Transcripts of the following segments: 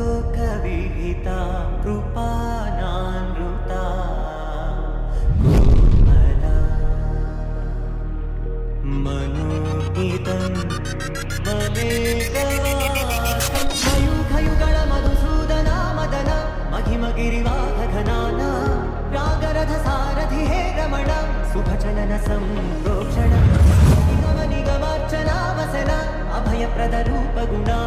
अशोकविहिता कृपानानृता कोमला मनोहितं ममेकवासं मयूखयुगळ मधुसूदना मदन महिमगिरिवाहघनाना रागरथसारथि हे रमण शुभचलन सम्प्रोक्षण निगमनिगमार्चना वसन अभयप्रदरूपगुणा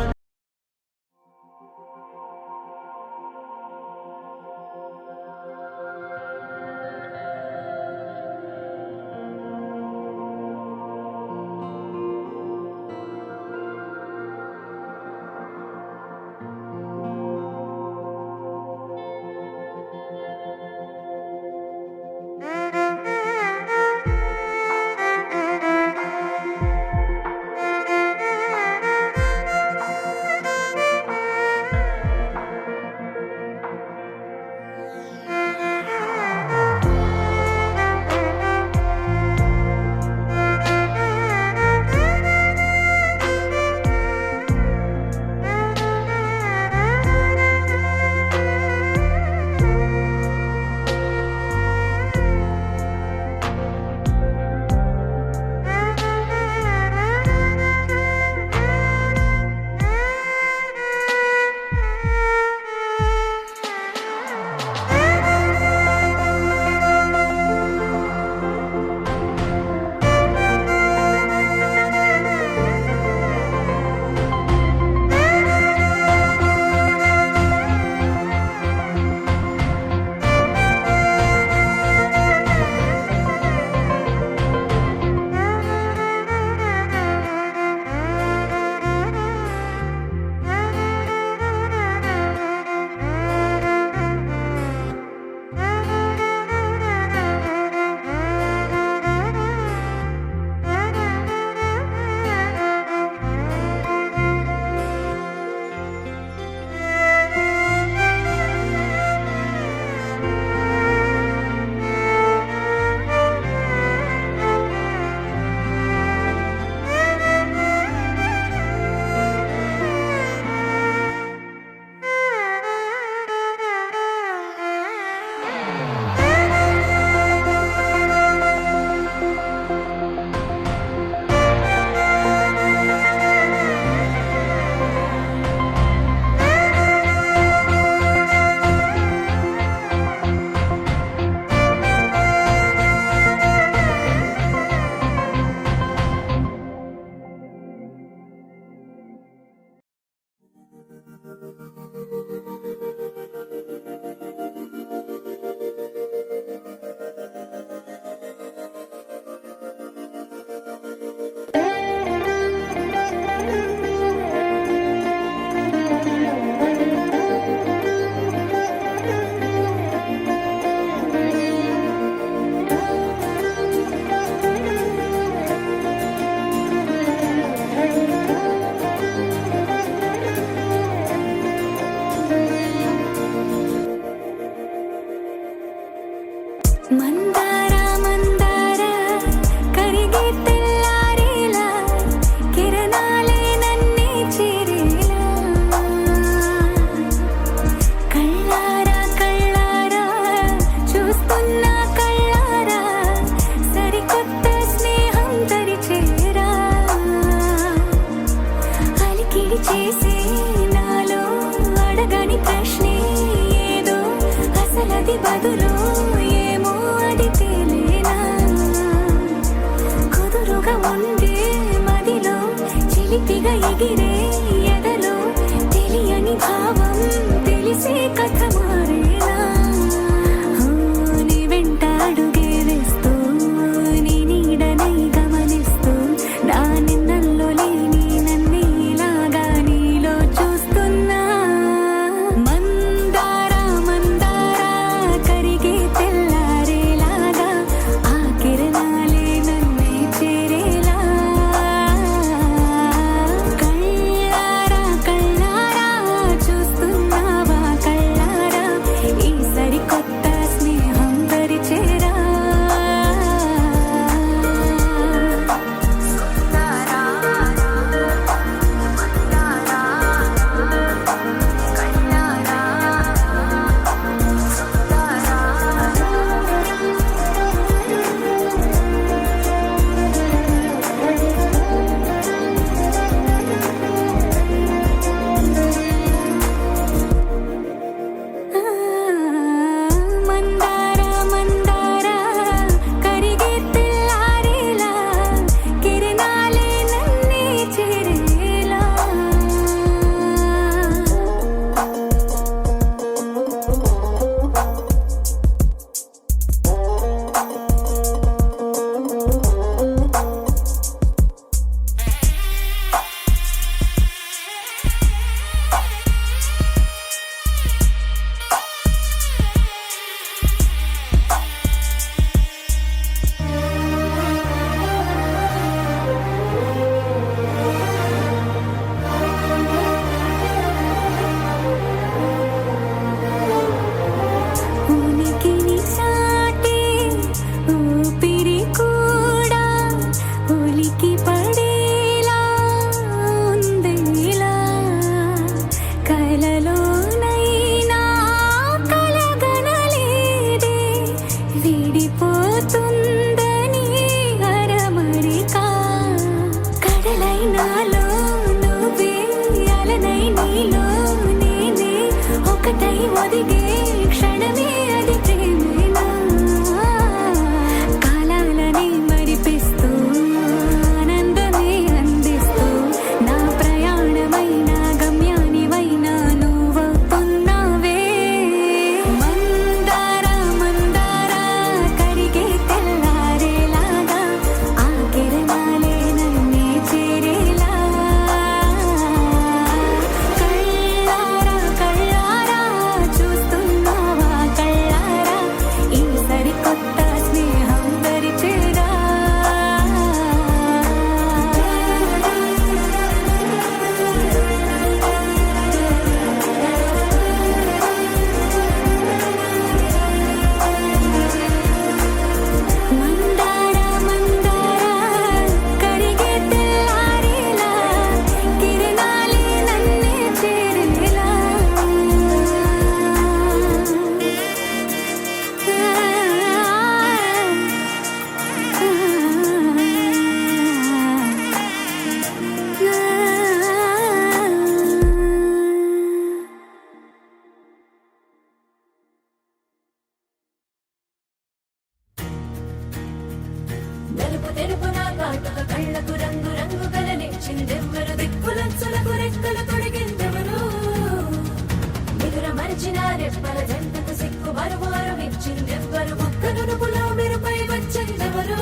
మెరుపున కాటుక కళ్ళకు రంగు రంగు కలనిచ్చిందెవ్వరు దిక్కులచ్చులకు రెక్కలు తొడిగిందెవరు నిదుర మరిచిన రెప్పల జంటకు సిక్కు మరువారు ఇచ్చిందెవ్వరు ఒక్క నునుపులో మెరుపై వచ్చిందెవరు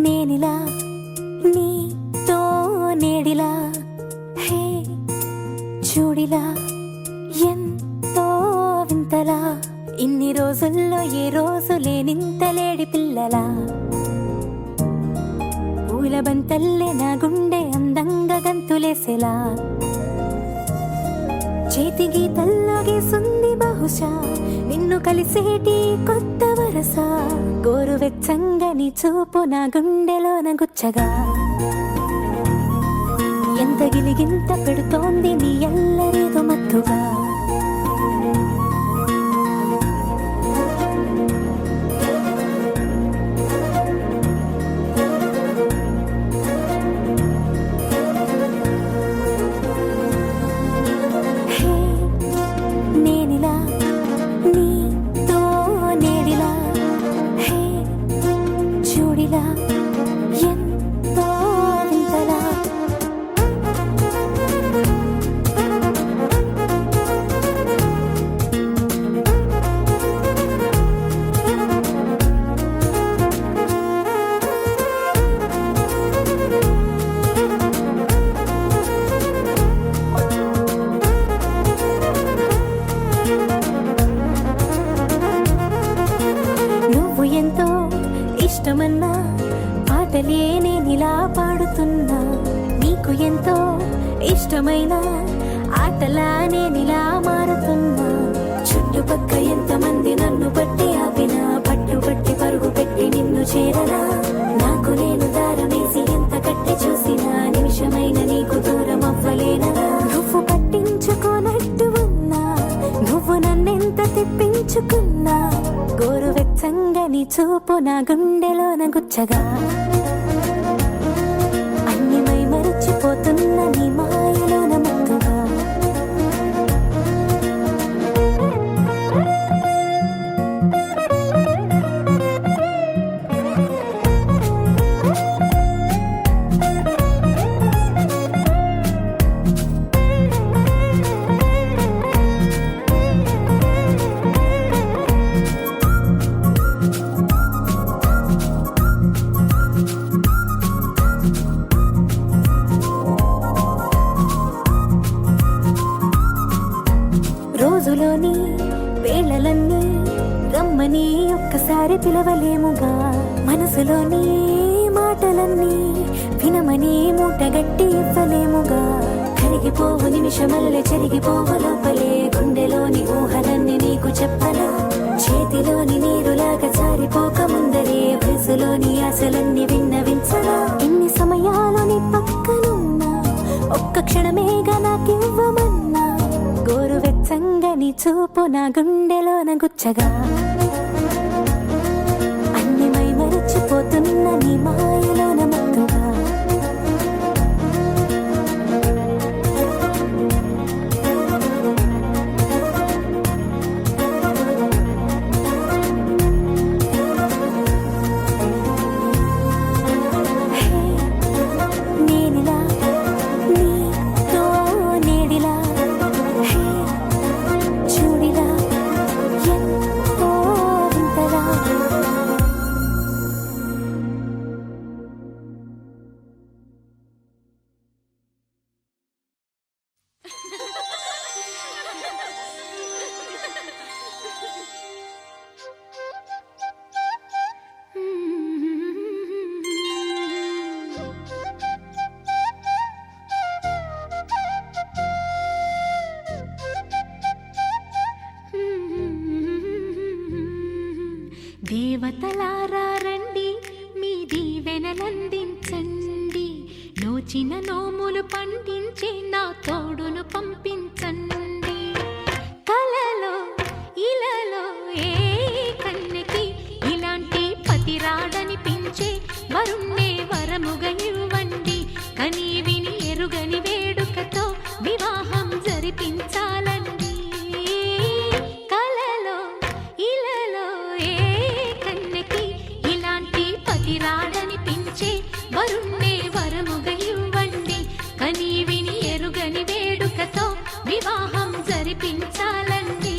నేనిలా నీతో నేడిలా హే చూడిలా ఎంతో వింతలా ఇన్ని రోజుల్లో ఏ రోజు లేనింత లేడి పిల్లలా పూల బంతల్లే నా గుండె అందంగా గంతులేసేలా చేతి గీతల్లో గీసుంది బహుశా నిన్ను కలిసేటి కొత్త వరస గోరువెచ్చంగా నీ చూపు నా గుండెలోన గుచ్చగా ఎంత గిలిగింత పెడుతోంది నీ ఎల్లరేదో మత్తుగా ఎంతో ఇష్టమన్నా పాటలే నేనిలా పాడుతున్నా. నీకు ఎంతో ఇష్టమైన ఆటలా నేనిలా మారుతున్నా. చుట్టుపక్క ఎంతమంది నన్ను పట్టి ఆపినా, పట్టుబట్టి పరుగు పెట్టి నిన్ను చేరనా. నాకు నేను దారమేసి ఎంత కట్టి చూసినా, నిమిషమైన నీకు దూరం అవ్వలేనరా. నువ్వు పట్టించుకోనట్టు ఉన్నా, నువ్వు నన్నెంత తెప్పించుకున్నా. గోరువెచ్చంగా నీ చూపు నా గుండెలోన గుచ్చగా, అన్ని మై మరచిపోతున్న నీ మాయలోన మత్తుగా. రోజులోని వేళలన్నీ రమ్మని ఒక్కసారి పిలవలేముగా. మనసులోని మాటలన్నీ వినమని మూటగట్టి ఇవ్వలేముగా. కరిగిపోవు నిమిషమల్లె చెరిగిపోవు లోపలే, గుండెలోని ఊహలన్నీ నీకు చెప్పనా. చేతిలోని నీరులాగా జారిపోక ముందరే, వయసులోని ఆశలన్నీ విన్నవించనా. ఎన్ని సమయాలు నీ పక్కనున్నా, ఒక్క క్షణమేగా నాకివ్వమన్నా. గోరువెచ్చంగా నీ చూపు నా గుండెలోన గుచ్చగా, అన్ని మై మరచిపోతున్న నీ మాయలోన మత్తుగా. నేనిలా నీతో నేడిలా, చూడిలా ఎంతో వింతగా. దేవతలారా రండి, మీ దీవెనలందించండి. నోచిన నోములు పండించే నా తోడును పంపించండి. కలలో ఇలలో ఏ కన్నెకి ఇలాంటి పతిరాడనిపించే వరుణ్ణే వరముగా ఇవ్వండి. కని విని ఎరుగని వేడుకతో వివాహం జరిపించాలండి. కలలో ఇలలో ఏ కన్నెకి ఇలాంటి పతిరాడనిపించే వరుణ్ణే వరముగా ఇవ్వండి. కని విని ఎరుగని వేడుకతో వివాహం జరిపించాలండి.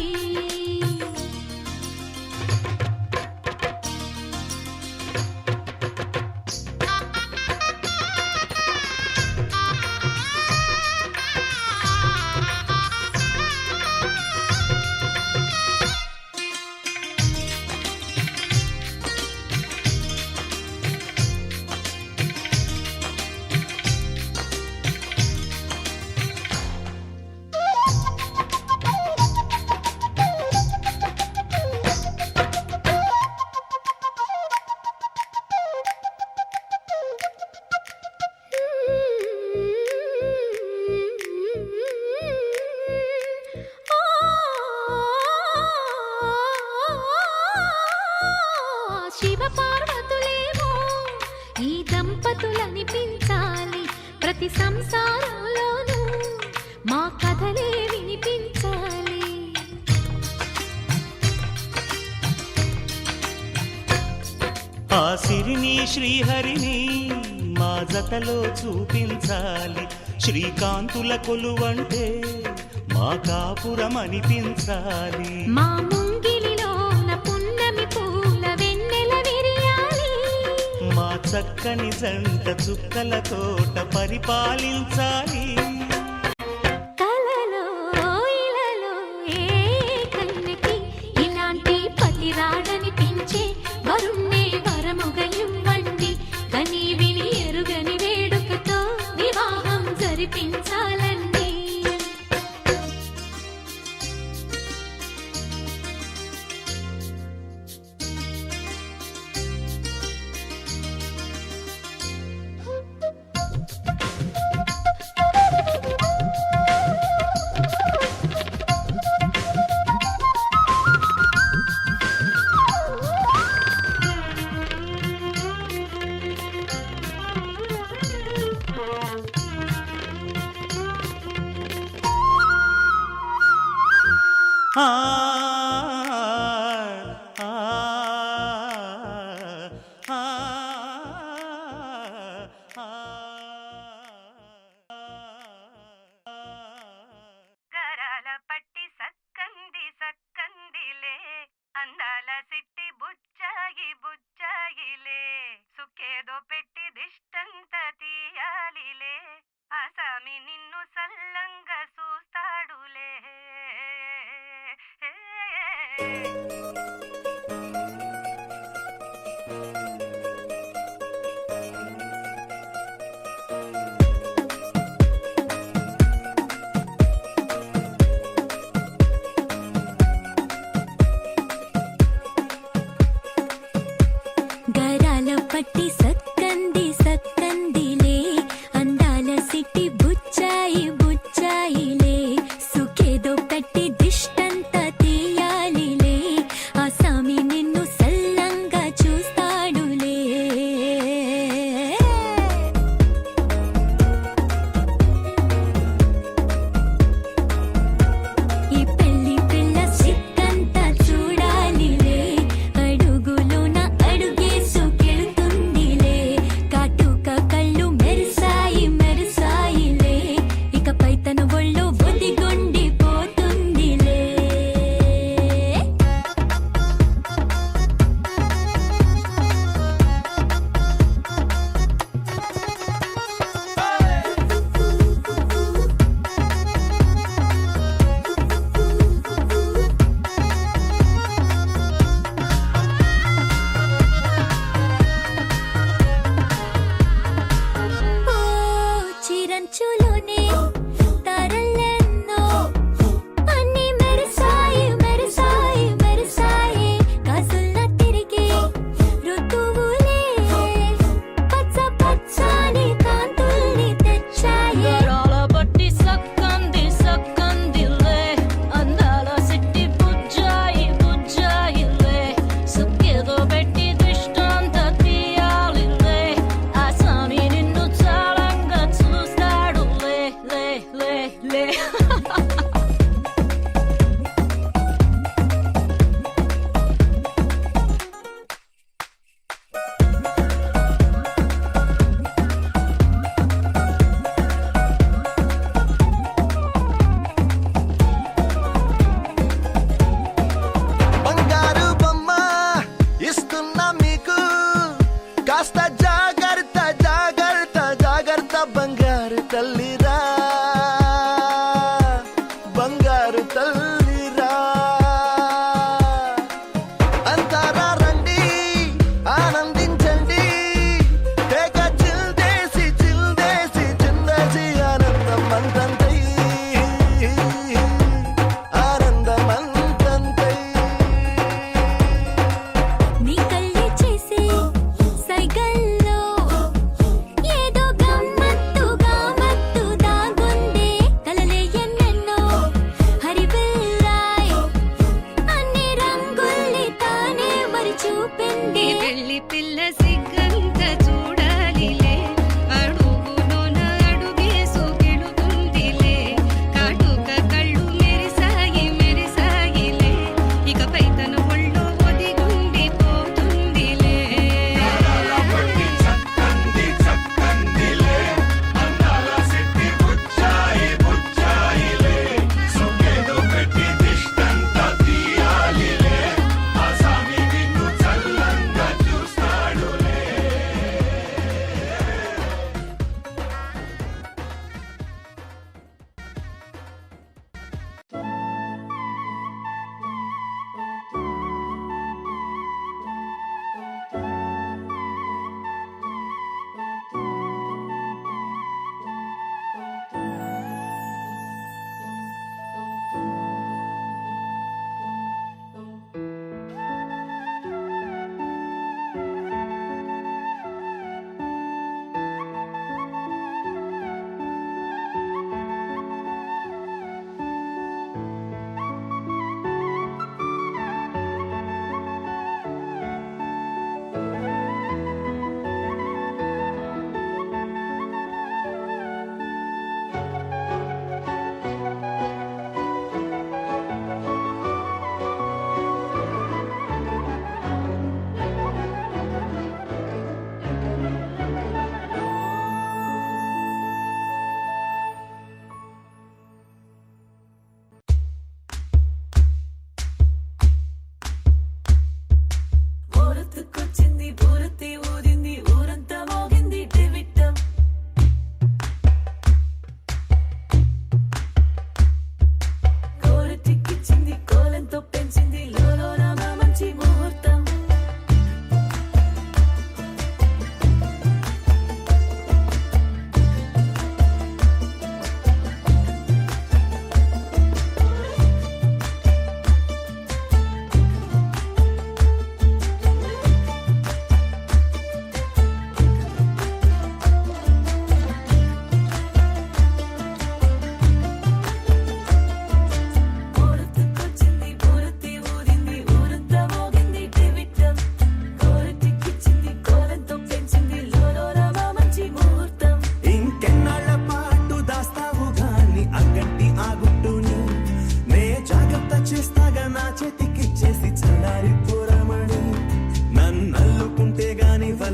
శివ పార్వతులేమో ఈ దంపతులనిపించాలి. ప్రతి సంసారంలోనూ మా కథలే వినిపించాలి. ఆ సిరిని శ్రీహరిని మా జతలో చూపించాలి. శ్రీకాంతుల కొలువంటే మా కాపురం అనిపించాలి. మా ముంగిలిలోన పున్నమి పూల వెన్నెల విరియాలి. మా చక్కని జంట చుక్కల తోట పరిపాలించాలి. కలలో ఇలలో ఏ కన్నెకి ఇలాంటి పతిరాడనిపించే వరుణ్ మట్టి సక్కంది సక్కందిలే అందాల సిట్టి బుచ్చాయి బుచ్చాయిలే సుఖేదో పెట్టి దిష్టంతా తీయాలిలే ఆ సామి నిన్ను సల్లంగా చూస్తాడులే ఈ పెళ్లి పిల్ల సిక్కంతా చూడాలిలే అడుగులోన అడుగేసుకెళ్తుందిలే కాటుక కళ్ళు మెరిసాయి మెరిసాయిలే ఇకపై తన ఒళ్ళు ఒదిగొండిపోతుందిలే ఓ చిరంచులోనే తారలెన్నో అన్ని మెరిసాయి మెరిసాయి మెరిసాయి కాసుల తిరిగే ఋతువులే పచ్చ పచ్చని కాంతుల్ని తెచ్చాయి గరాల బట్టి సక్కంది సక్కందిలే అందాల సిట్టి బుజ్జాయి బుజ్జాయిలే సుక్కేదో పెట్టి దిష్టంత తీయాలిలే ఆ స్వామి నిన్ను చాలంగా చూస్తాడు లే లే లే లే బంగారు బొమ్మ ఇస్తున్నా మీకు కాస్త జాగ్రత్త జాగ్రత్త జాగ్రత్త బంగారు తల్లిరా బంగారు తల్లిరా అంతారా రండి ఆనందించండి తేగ చిల్దేసి చిల్దేసి చిందేసి ఆనందం అంతంతై ఆనందం అంతంతై నీ కళ్ళే చేసే సైగల్లో ఏదో గమ్మత్తుగా మత్తు దాగుందే కలలే ఎన్నెన్నో హరిబిల్లాయ్ అన్ని రంగుల్ని తానే మరి చూపింది పెళ్లి పిల్ల సిగ్గంత చూడాలిలే అడుగులోన అడుగేసుకెళుతుందిలే కాటుక కళ్ళు మెరిసాయి మెరిసాయిలే ఇకపై తన ఒళ్ళో ఒదిగుండిపోతుందిలే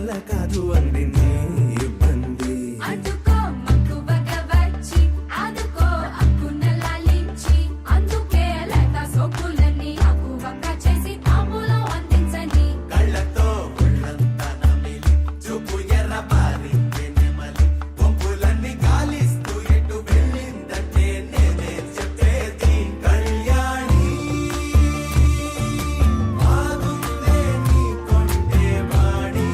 వల్ల కాదు అందింది ఇబ్బంది. అడ్డుకో మక్కువగా వచ్చి ఆదుకో అక్కున లాలించి అందుకే లేక సోకులన్నీ అక్కువక చేసి తాంబూలం అందించని కళ్ళతో ఒళ్ళంతా నమిలి చూపు ఎర్రబారి నెమలి వంపులన్నీ గాలిస్తూ ఎటు వెళ్ళిందంటే నేనే చెప్పేది కళ్యాణి బాగుందే నీ కొంటే వాడి.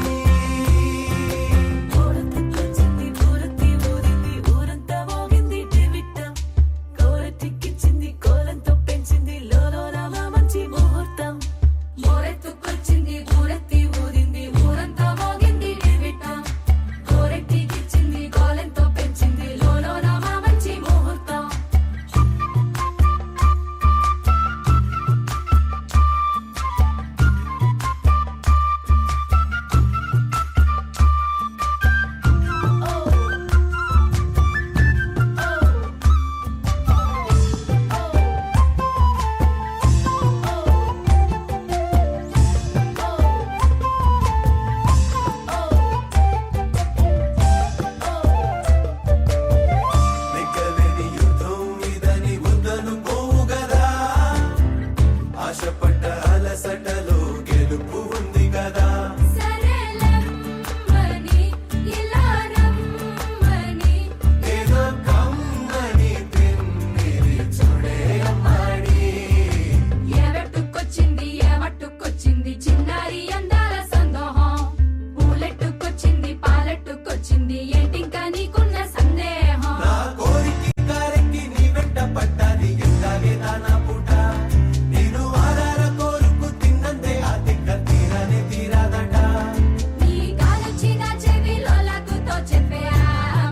ఊరంతకొచ్చింది ఊరతి ఊరింది ఊరంతా మోగింది డివిట్టం కోరటిక్కిచ్చింది కోలంతో పెంచింది లోలోన మా మంచి ముహూర్తం మోరెత్తుకొచ్చింది ఊరెత్తి ఊరింది ఊరంతా మోగింది డివిటం కోరెట్టికిచ్చింది గోలెంతో పెంచింది లోలోన మా మంచి ముహూర్తం నెగ్గలేని యుద్ధం ఇదని వద్దనుకోవు గదా, ఆశపడ్డ అలసటలో గెలుపు ఉంది కదా. సరేలమ్మని ఇలా రమ్మని ఏదో కమ్మని తిన్నిది చూడే అమ్మాడి. ఏవెట్టుకొచ్చింది ఏమట్టుకొచ్చింది చిన్నారి అందాల సందోహం పూలెట్టుకొచ్చింది పాలెట్టుకొచ్చింది ఏంటింకా నీకున్న సందేహం నా కోరికి కారెక్కి నీ వెంట పడ్డాది ఎట్లాగే దానా పూట. నేను ఆరార కోరుకు తిన్నందే ఆ తిక్క తీరనే తీరాదట. నీ గాలొచ్చిన చెవిలో లగ్గుతో చెప్పే ఆ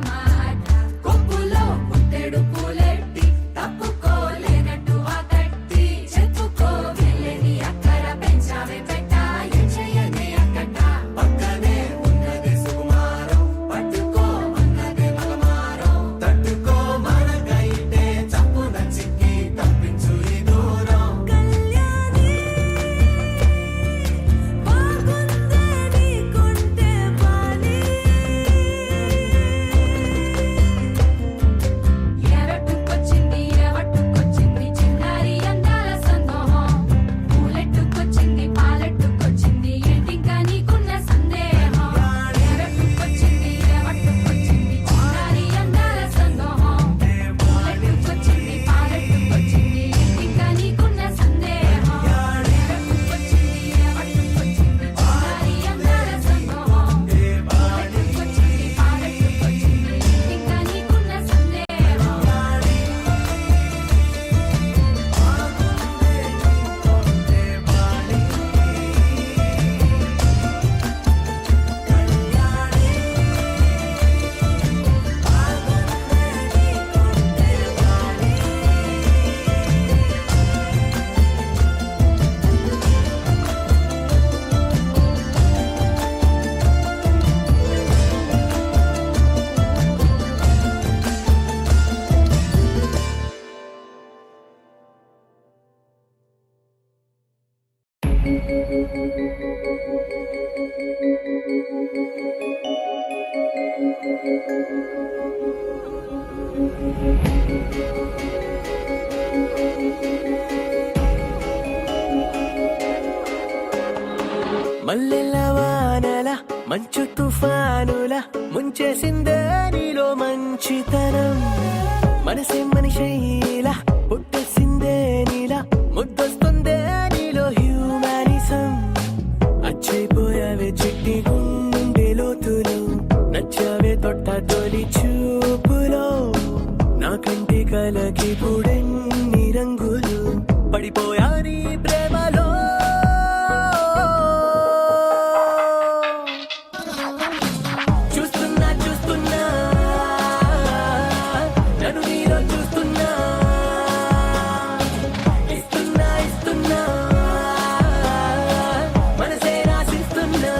మాట కొప్పులో పుట్టెడు పూలెట్టి తప్పుకోలేనట్టు ఆ తట్టి చెప్పుకో వెళ్ళని అక్కర పెంచావే పెట్ట ఏం చెయ్యనే అక్కట పక్కనే ఉన్నది సుకుమారం, పట్టుకో అన్నదే మగమారం. తట్టుకో మనకైతే చప్పున చిక్కి తప్పించు ఈ దూరం. కళ్యాణి బాగుందే నీ కొంటే పాలి ఏవెట్టుకొచ్చింది ఏవట్టుకొచ్చింది చిన్నారి అందాల సందోహం పూలెట్టుకొచ్చింది పాలెట్టుకొచ్చింది ఏంటింకా నీకున్న సందేహం ఏవెట్టుకొచ్చింది ఏవట్టుకొచ్చింది చిన్నారి అందాల సందోహం పూలెట్టుకొచ్చింది పాలెట్టుకొచ్చింది ఏంటింకా నీకున్న సందేహం ఏవెట్టుకొచ్చింది ఏవట్టుకొచ్చింది చిన్నారి అందాల సందోహం పూలెట్టుకొచ్చింది పాలెట్టుకొచ్చింది ఏంటింకా నీకున్న సందేహం మల్లెల వానల మంచు తుఫానుల ముంచేసిందే నీలో మంచితనం. మనసే మనిషైలా పుట్టేసిందే నీలా ముద్దొస్తుందే నీలో హ్యూమానిజం. అచ్చైపోయావే చిట్టి గుండె లోతులు నచ్చావే తొట్ట తొలి చూపులో నా కంటి కలకి పుడెన్ని రంగులు పడిపోయా నీ ప్రేమలో. చూస్తున్నా చూస్తున్నా నన్ను నీలో చూస్తున్నా ఇస్తున్నా ఇస్తున్నా మనసే రాసిస్తున్నా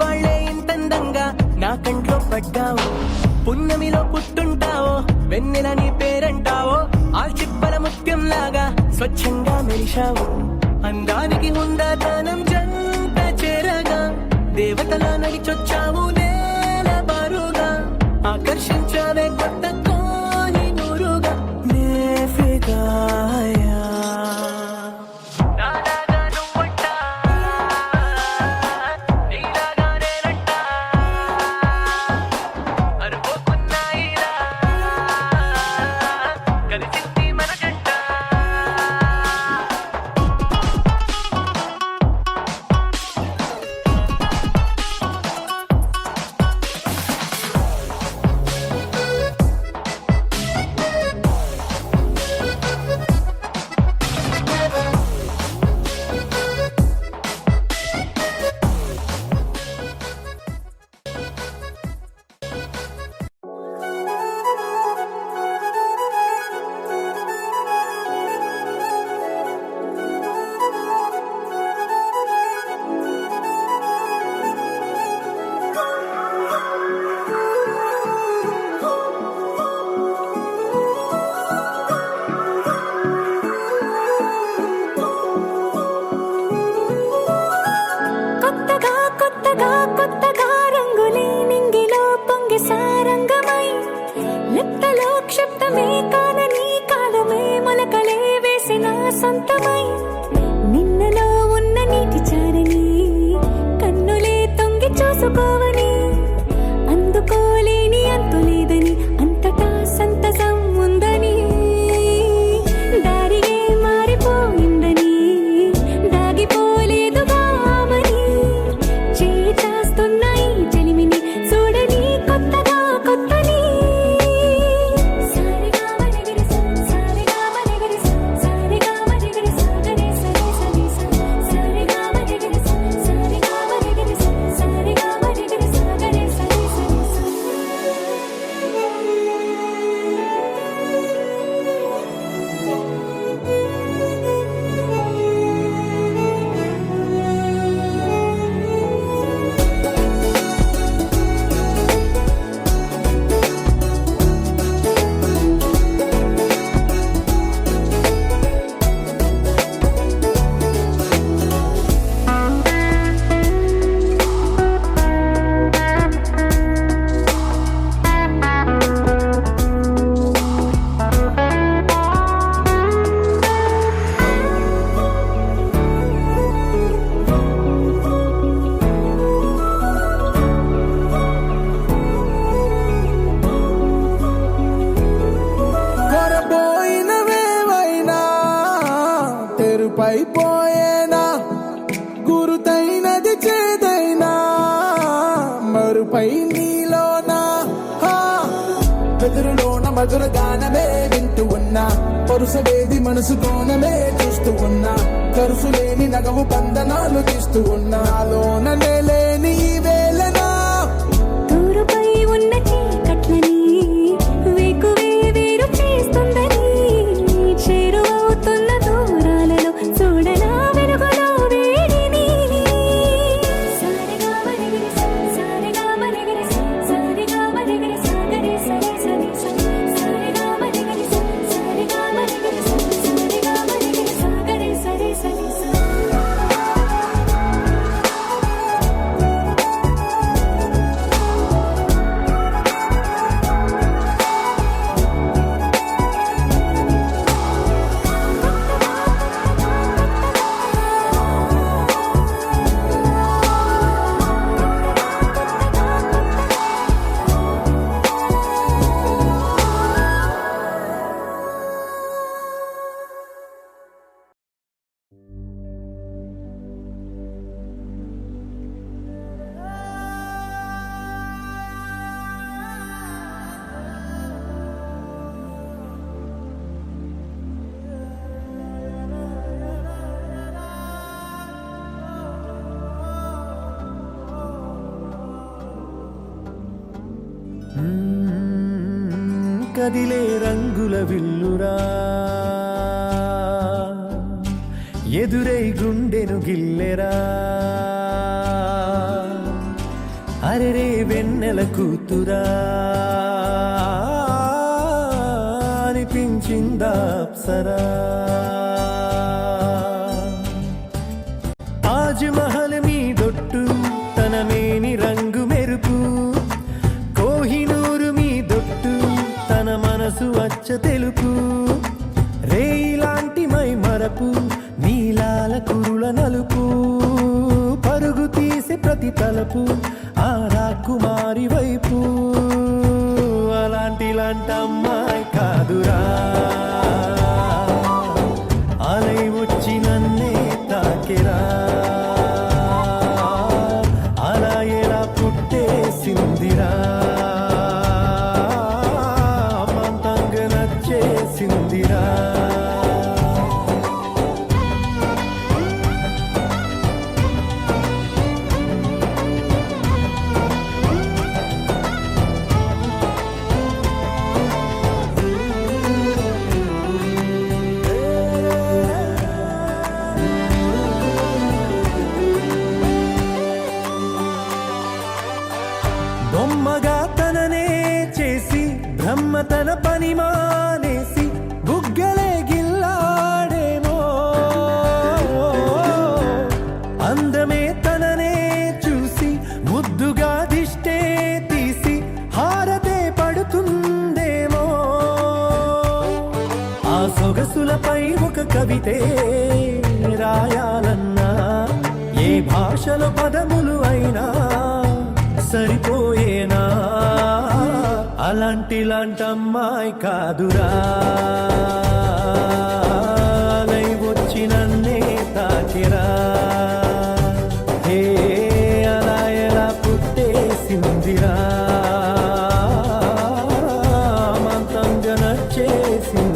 వాళ్ళే ఇంతందంగా నా కంట్లో పడ్డావు. పున్నమిలో పుట్టుంటావో వెన్నెల నీ పేరంటావో ఆల్చిప్పల ముత్యం లాగా స్వచ్ఛంగా మెరిశావు. అందానికి హుందాతనం జంట చేరగా దేవతలా నడిచొచ్చావు నేల బారుగా. ఆకర్షించావే కొత్త కోని నూరుగా నే ఫిదాయా. నాలాగా నువ్వంట, నీలాగా నేనంట, అనుకోకున్నాయిలా కలిసింది మన జంట. కొత్తగా కొత్తగా కొత్తగా రంగులే నింగిలో పొంగి సారంగమై లిప్తలో క్షిప్తమే కానని కాలమే మొలకలే వేసిన సొంతమై నిన్నలో ఉన్న నీటి చారని కన్నులే తొంగి చూసుకోవని అందుకోలేని అంతులేదని అంతటా సంతసం ఉందని దారిగే మారిపోయిందని దాగిపోలేదుగా ఆమని చేస్తాస్తున్నాయి చెలిమిని చూడని కొత్తగా కొత్తని. సారిగా మనిగిరి సారిగా మనిగిరి సారిగా మనిగిరి సాగరే సరి సరి సారిగా మనిగిరి సారిగా మనిగిరి సారిగా మనిగిరి సాగరే సరి సరి. కొరబోయినవేవైనా తెరుపైపోయేనా గురుతైనది చేదైనా మరుపై నీలోనా వెదురులోన మధుర గానమే వింటూ ఉన్నా పరుసవేది మనసు కోణమే చూస్తూ ఉన్నా కరుసులేని నగవు బంధనాలు తీస్తూ ఉన్నా లోన లేని ఈ వేళనా తూరుపై ఉన్న చీకట్లని వేకువే వేరు చేస్తుందని చేరువవుతున్న దూరాలలో చూడనా వెలుగులో వేడిని. సారిగా మనిగిరి సారిగా మనిగిరి సారిగా మనిగిరి సాగరే సరి సరి సారిగా మనిగిరి సారిగా మనిగిరి సారిగా మనిగిరి సాగరే సరి సరి. కదిలే రంగుల విల్లురా ఎదురై గుండెను గిల్లెరా అరెరే వెన్నెల కూతురా అనిపించిందా అప్సరా తాజ్ మహల్ మీ దొట్టు తన మేని రంగు మెరుపు కోహినూరు మీ దొట్టు తన మనసు అచ్చ తెలుపు రేయిలాంటి మై మరపు నీలాల కురుల నలుపు పరుగు తీసి ప్రతి తలపు ఆ రాకుమారి వైపు అలాంటి అమ్మాయి కాదురా అలై వచ్చి నన్నే తాకిరా అలా ఎలా పుట్టేసిందిరా అమ్మంతంగ నచ్చేసిందిరా బొమ్మగా తననే చేసి బ్రహ్మ తన పని మానేసి బుగ్గలే గిల్లాడేమో అందమే తననే చూసి ముద్దుగా దిష్టే తీసి హారతే పడుతుందేమో ఆ సొగసులపై ఒక కవితే రాయాలన్నా ఏ భాషలో పదములు అయినా సరిపోయేనా అలాంటి అమ్మాయి కాదురా